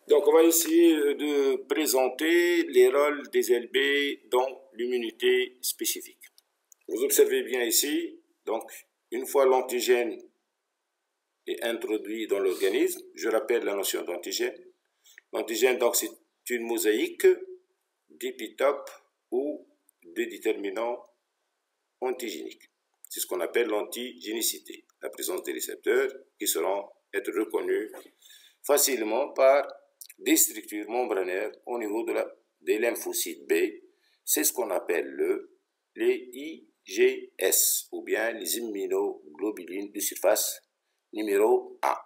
Donc, on va essayer de présenter les rôles des LB dans l'immunité spécifique. Vous observez bien ici, donc, une fois l'antigène est introduit dans l'organisme, je rappelle la notion d'antigène. L'antigène, donc, c'est une mosaïque d'épitopes ou de déterminants antigéniques. C'est ce qu'on appelle l'antigénicité, la présence des récepteurs qui seront être reconnus facilement par des structures membranaires au niveau des lymphocytes B. C'est ce qu'on appelle les IgS ou bien les immunoglobulines de surface numéro 1.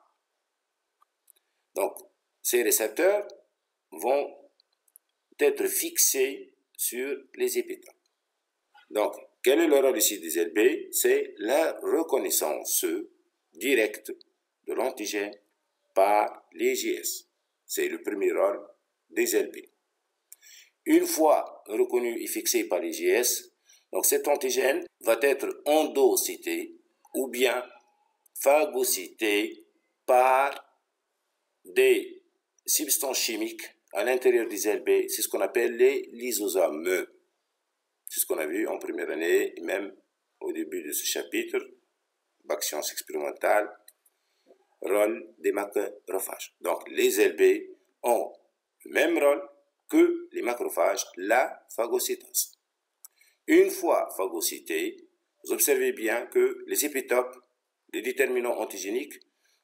Donc, ces récepteurs vont être fixés sur les épitopes. Donc, quel est le rôle ici des LB? C'est la reconnaissance directe de l'antigène par l'IgS. C'est le premier rôle des LB. Une fois reconnu et fixé par l'IgS, donc cet antigène va être endocyté ou bien phagocyté par des substances chimiques à l'intérieur des LB. C'est ce qu'on appelle les lysosomes. C'est ce qu'on a vu en première année, et même au début de ce chapitre, bac sciences expérimentales, rôle des macrophages. Donc, les LB ont le même rôle que les macrophages, la phagocytose. Une fois phagocytés, vous observez bien que les épitopes, les déterminants antigéniques,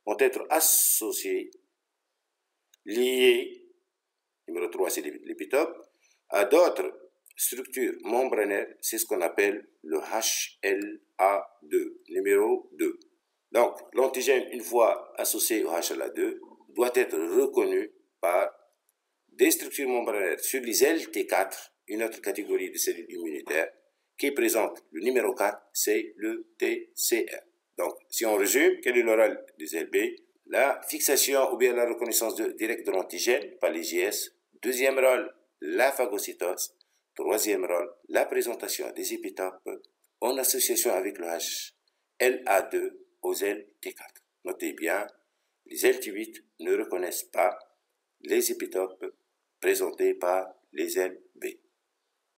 vont être associés, liés, numéro 3 c'est l'épitope, à d'autres structures membranaires, c'est ce qu'on appelle le HLA2, numéro 2. Donc, l'antigène, une fois associé au HLA2, doit être reconnu par des structures membranaires sur les LT4, une autre catégorie de cellules immunitaires, qui présente le numéro 4, c'est le TCR. Donc, si on résume, quel est le rôle des LB? La fixation ou bien la reconnaissance directe de l'antigène par l'IgS. Deuxième rôle, la phagocytose. Troisième rôle, la présentation des épitopes en association avec le HLA2 aux LT4. Notez bien, les LT8 ne reconnaissent pas les épitopes présentés par les LB.